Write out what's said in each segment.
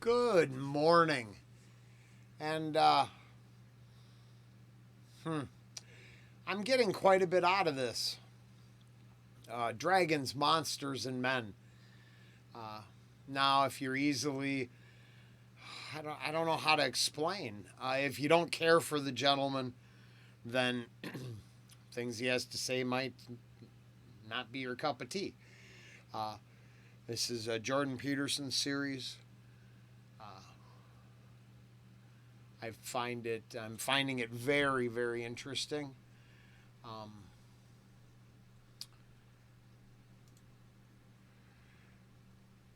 Good morning. And I'm getting quite a bit out of this. Dragons, monsters, and men. Now, if you're easily, I don't know how to explain. If you don't care for the gentleman, then things he has to say might not be your cup of tea. This is a Jordan Peterson series. I'm finding it very, very interesting.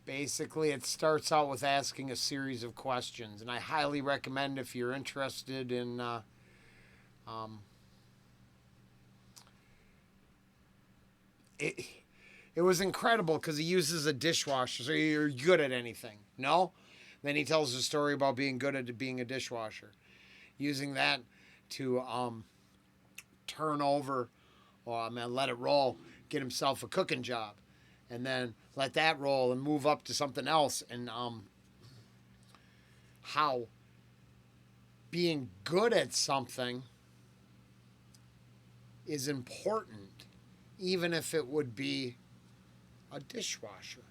Basically, it starts out with asking a series of questions, and I highly recommend if you're interested in it was incredible because he uses a dishwasher. So you're good at anything. No? Then he tells a story about being good at being a dishwasher. Using that to turn over and let it roll, get himself a cooking job. And then let that roll and move up to something else. And how being good at something is important, even if it would be a dishwasher.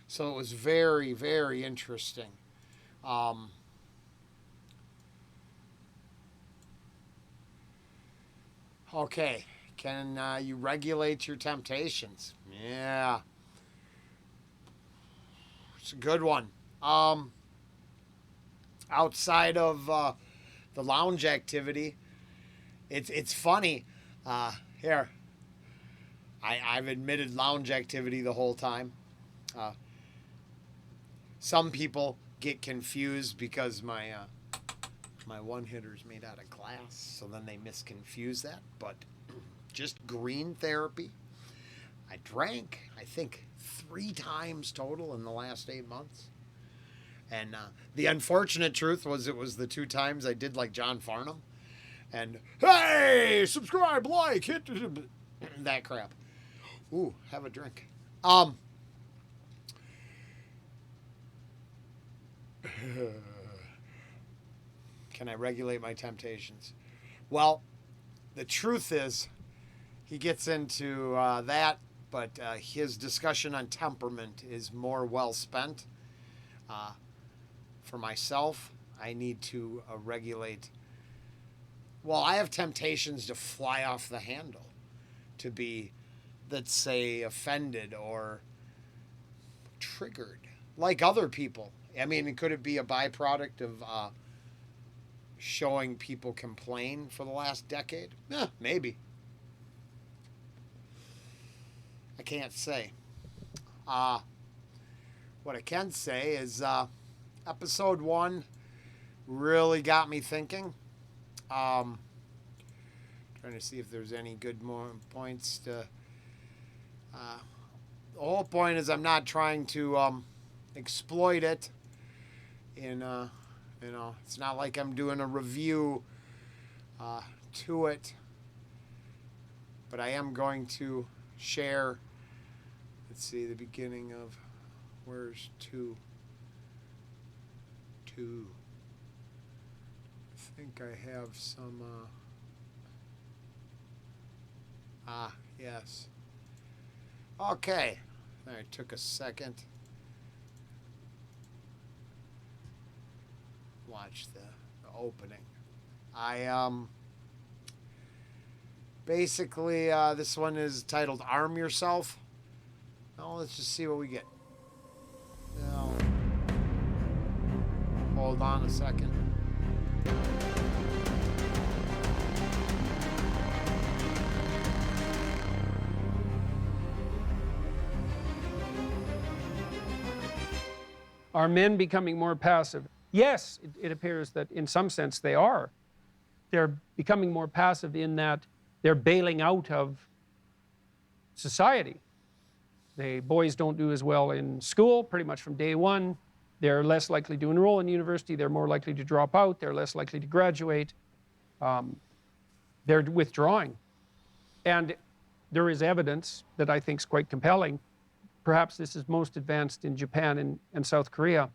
So it was very, very interesting. Okay, can you regulate your temptations? Yeah, it's a good one. Outside of the lounge activity, it's funny. Here, I've admitted lounge activity the whole time. Some people get confused because my one hitter is made out of glass, so then they misconfuse that. But just green therapy. I drank, I think, 3 times total in the last 8 months. And the unfortunate truth was it was the 2 times I did like John Farnham. And, hey, subscribe, like, hit that crap. Ooh, have a drink. Can I regulate my temptations? Well, the truth is, he gets into that, but his discussion on temperament is more well spent. For myself, I need to regulate. Well, I have temptations to fly off the handle, to be, let's say, offended or triggered, like other people. I mean, could it be a byproduct of showing people complain for the last decade? Maybe. I can't say. What I can say is episode 1 really got me thinking. Trying to see if there's any good more points to. The whole point is I'm not trying to exploit it. It's not like I'm doing a review to it, but I am going to share. Let's see, the beginning of where's 2. I think I have some. Yes. Okay. It took a second. Watch the opening. Basically, this one is titled Arm Yourself. Now let's just see what we get. Now, hold on a second. Are men becoming more passive? Yes, it appears that in some sense they are. They're becoming more passive in that they're bailing out of society. The boys don't do as well in school pretty much from day one. They're less likely to enroll in university. They're more likely to drop out. They're less likely to graduate. They're withdrawing. And there is evidence that I think is quite compelling. Perhaps this is most advanced in Japan and South Korea,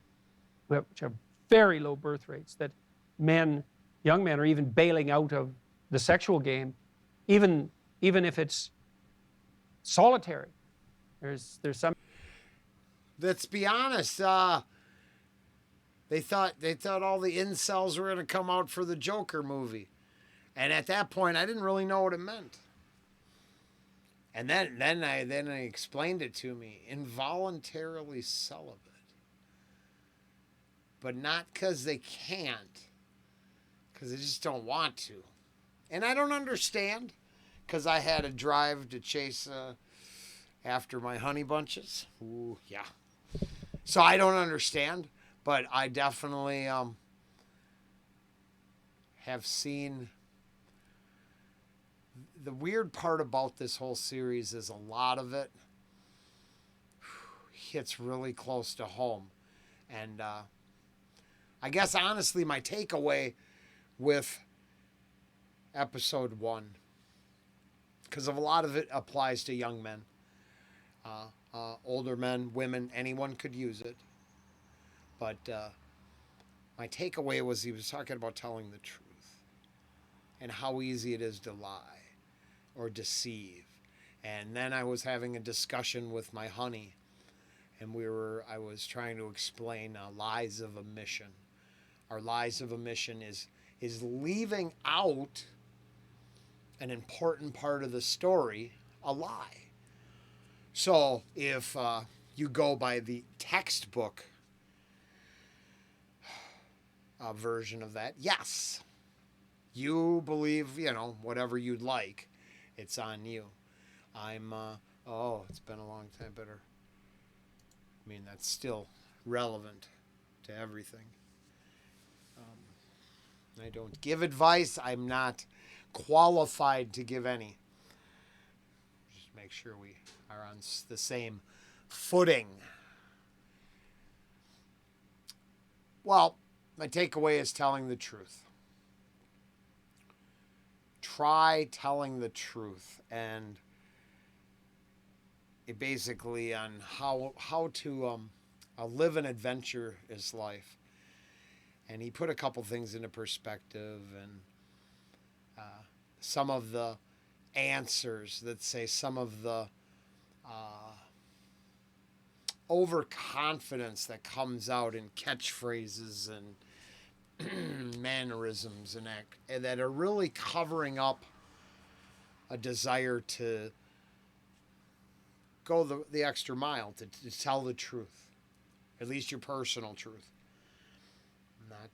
which have very low birth rates, that young men are even bailing out of the sexual game, even if it's solitary. There's some. Let's be honest. They thought all the incels were going to come out for the Joker movie, and at that point, I didn't really know what it meant. And then I explained it to me: involuntarily celibate, but not because they can't, because they just don't want to. And I don't understand, because I had a drive to chase after my honey bunches. Ooh, yeah. So I don't understand, but I definitely have seen. The weird part about this whole series is a lot of it hits really close to home. And I guess, honestly, my takeaway with episode 1, because of a lot of it applies to young men, older men, women, anyone could use it. But my takeaway was he was talking about telling the truth and how easy it is to lie or deceive. And then I was having a discussion with my honey, and I was trying to explain lies of omission. Our lies of omission is leaving out an important part of the story, a lie. So if you go by the textbook version of that, yes, you believe, whatever you'd like. It's on you. It's been a long time. That's still relevant to everything. I don't give advice. I'm not qualified to give any. Just make sure we are on the same footing. Well, my takeaway is telling the truth. Try telling the truth, and it basically on how to live an adventurous life. And he put a couple things into perspective, and some of the answers, let's say some of the overconfidence that comes out in catchphrases and mannerisms and that are really covering up a desire to go the extra mile, to tell the truth, at least your personal truth. I'm not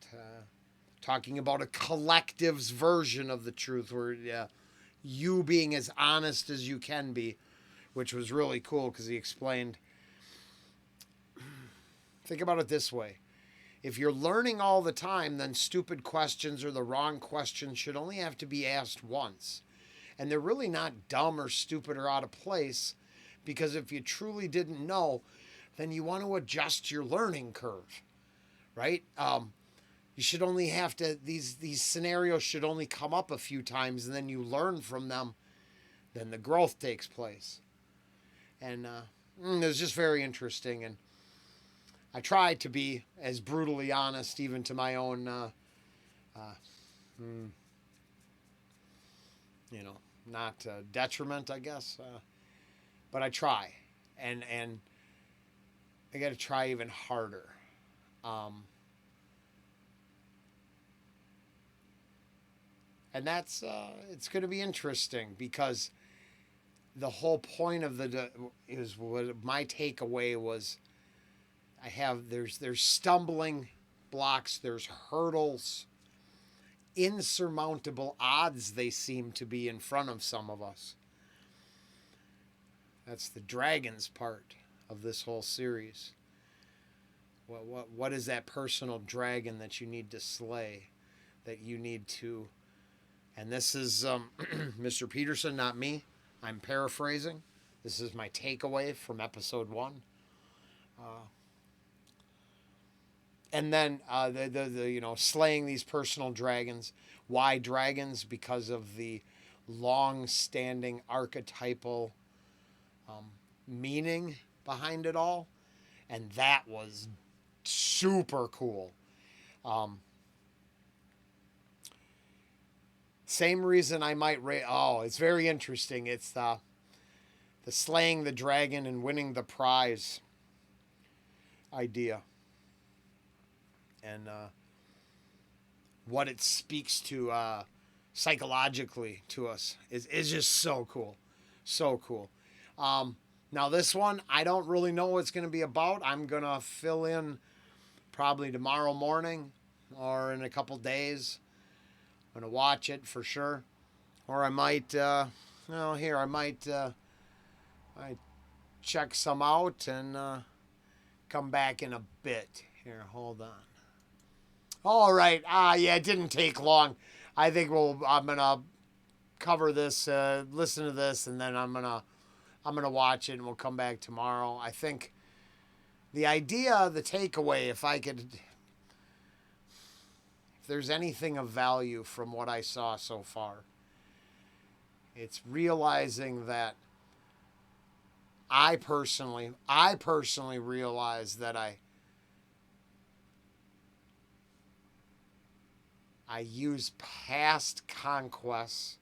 talking about a collective's version of the truth where you being as honest as you can be, which was really cool because he explained. Think about it this way. If you're learning all the time, then stupid questions or the wrong questions should only have to be asked once. And they're really not dumb or stupid or out of place, because if you truly didn't know, then you want to adjust your learning curve, right? You should only have to, these scenarios should only come up a few times, and then you learn from them. Then the growth takes place. And it was just very interesting. And I try to be as brutally honest, even to my own, not detriment, I guess. But I try, and I got to try even harder. And that's it's going to be interesting, because the whole point of is what my takeaway was. There's stumbling blocks, there's hurdles, insurmountable odds they seem to be in front of some of us. That's the dragons part of this whole series. What is that personal dragon that you need to slay, that you need to, and this is Mr. Peterson, not me. I'm paraphrasing. This is my takeaway from episode 1. And then the slaying these personal dragons. Why dragons? Because of the long-standing archetypal meaning behind it all. And that was super cool. Same reason I might it's very interesting. It's the slaying the dragon and winning the prize idea, and what it speaks to psychologically to us is just so cool, so cool. Now this one, I don't really know what it's going to be about. I'm gonna fill in probably tomorrow morning or in a couple days. I'm gonna watch it for sure, or I might, I might check some out and come back in a bit. Here, hold on. All right. Yeah, it didn't take long. I think I'm gonna cover this, listen to this, and then I'm gonna watch it, and we'll come back tomorrow. I think the idea, the takeaway, if there's anything of value from what I saw so far, it's realizing that I personally realize that I use past conquests.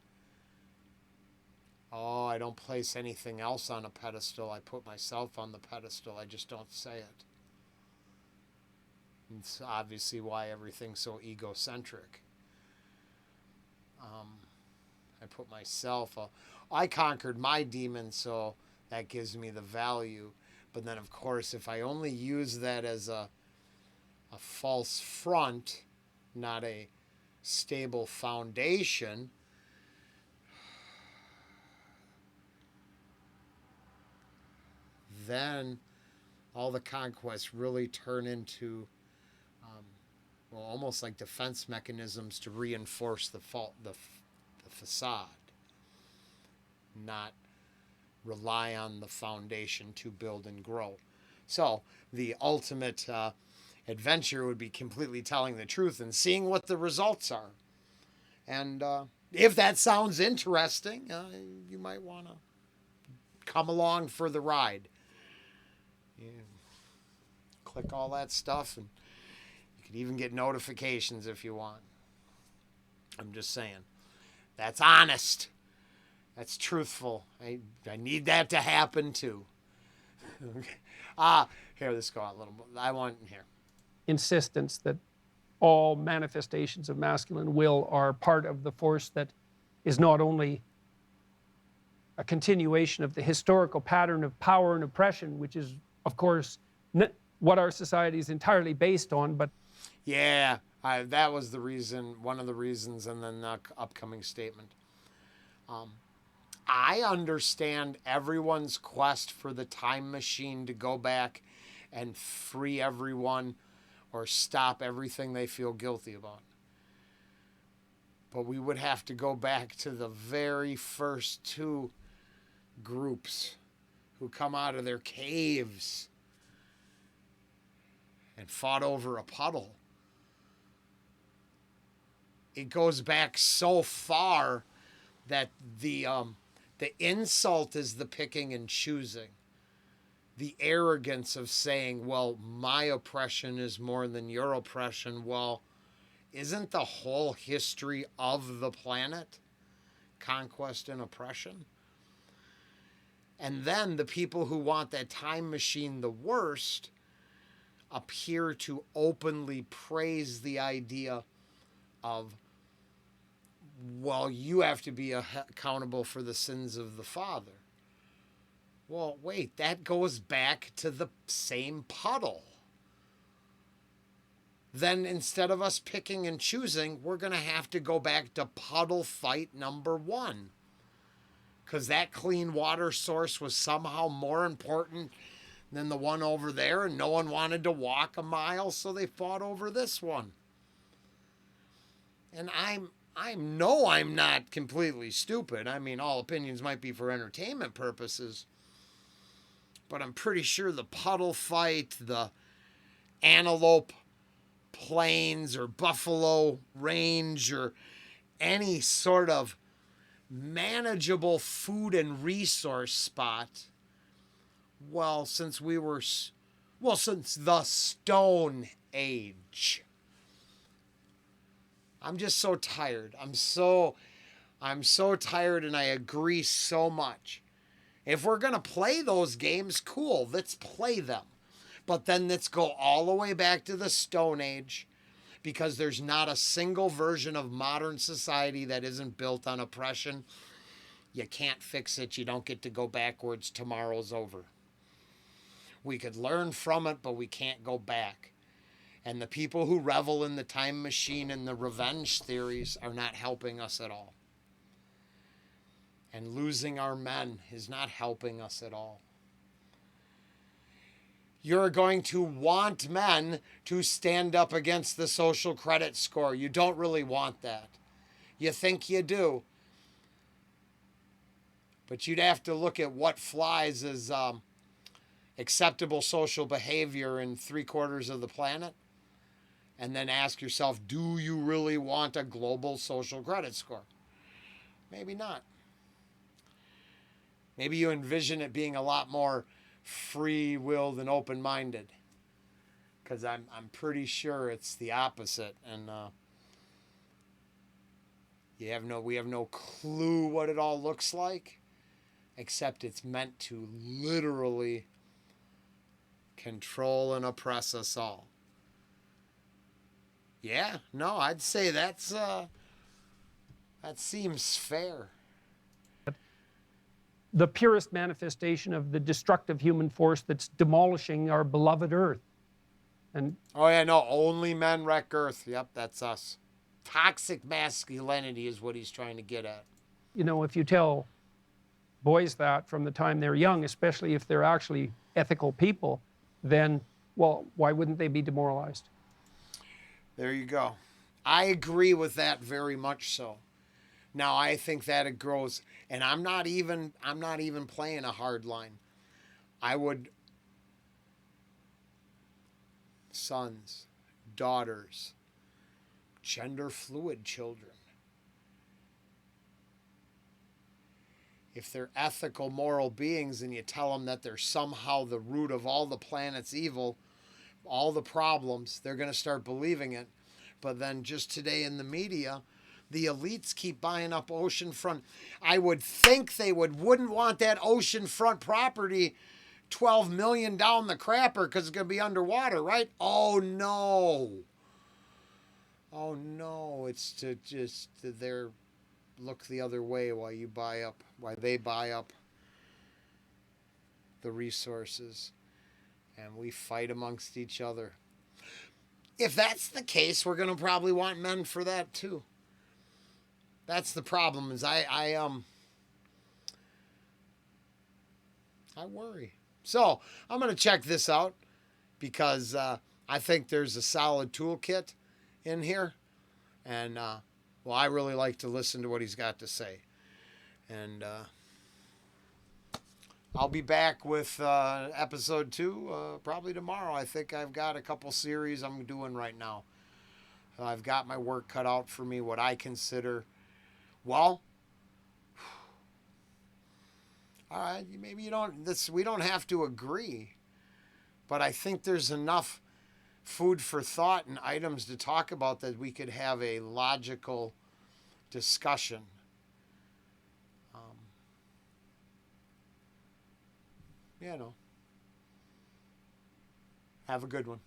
Oh, I don't place anything else on a pedestal. I put myself on the pedestal. I just don't say it. It's obviously why everything's so egocentric. I put myself, I conquered my demon, so that gives me the value. But then, of course, if I only use that as a false front, not a stable foundation, then all the conquests really turn into almost like defense mechanisms to reinforce the facade, not rely on the foundation to build and grow. So the ultimate adventure would be completely telling the truth and seeing what the results are. And if that sounds interesting, you might want to come along for the ride. You click all that stuff, and you could even get notifications if you want. I'm just saying. That's honest. That's truthful. I need that to happen too. Here, let's go out a little bit. I want here. Insistence that all manifestations of masculine will are part of the force that is not only a continuation of the historical pattern of power and oppression, which is, of course, what our society is entirely based on, but yeah, that was the reason, one of the reasons, and then the upcoming statement. I understand everyone's quest for the time machine to go back and free everyone or stop everything they feel guilty about. But we would have to go back to the very first two groups who come out of their caves and fought over a puddle. It goes back so far that the insult is the picking and choosing. The arrogance of saying, well, my oppression is more than your oppression. Well, isn't the whole history of the planet conquest and oppression? And then the people who want that time machine the worst appear to openly praise the idea of, well, you have to be accountable for the sins of the father. Well, wait, that goes back to the same puddle. Then instead of us picking and choosing, we're going to have to go back to puddle fight number 1. Because that clean water source was somehow more important than the one over there, and no one wanted to walk a mile, so they fought over this one. And I know I'm not completely stupid. I mean, all opinions might be for entertainment purposes, but I'm pretty sure the puddle fight, the antelope plains or buffalo range, or any sort of manageable food and resource spot, well, since we were Well, since the Stone Age. I'm just so tired. I'm so tired, and I agree so much. If we're going to play those games, cool, let's play them. But then let's go all the way back to the Stone Age, because there's not a single version of modern society that isn't built on oppression. You can't fix it. You don't get to go backwards. Tomorrow's over. We could learn from it, but we can't go back. And the people who revel in the time machine and the revenge theories are not helping us at all. And losing our men is not helping us at all. You're going to want men to stand up against the social credit score. You don't really want that. You think you do. But you'd have to look at what flies as acceptable social behavior in 3/4 of the planet, and then ask yourself, do you really want a global social credit score? Maybe not. Maybe you envision it being a lot more free-willed and open-minded, because I'm pretty sure it's the opposite, and we have no clue what it all looks like, except it's meant to literally control and oppress us all. Yeah, no, I'd say that seems fair. The purest manifestation of the destructive human force that's demolishing our beloved Earth. And oh yeah, no, only men wreck Earth. Yep, that's us. Toxic masculinity is what he's trying to get at. you know, if you tell boys that from the time they're young, especially if they're actually ethical people, then, well, why wouldn't they be demoralized? There you go. I agree with that very much so. Now I think that it grows, and I'm not even playing a hard line. I would sons, daughters, gender fluid children. If they're ethical, moral beings and you tell them that they're somehow the root of all the planet's evil, all the problems, they're going to start believing it. But then just today in the media, the elites keep buying up oceanfront. I would think they wouldn't want that oceanfront property 12 million down the crapper because it's going to be underwater, right? Oh no. Oh no. It's to just they're look the other way while they buy up the resources and we fight amongst each other. If that's the case, we're going to probably want men for that too. That's the problem, is I worry. So I'm going to check this out because I think there's a solid toolkit in here. And, well, I really like to listen to what he's got to say. And I'll be back with episode 2 probably tomorrow. I think I've got a couple series I'm doing right now. I've got my work cut out for me, what I consider, well, all right, maybe we don't have to agree, but I think there's enough food for thought and items to talk about that we could have a logical discussion. You know, have a good one.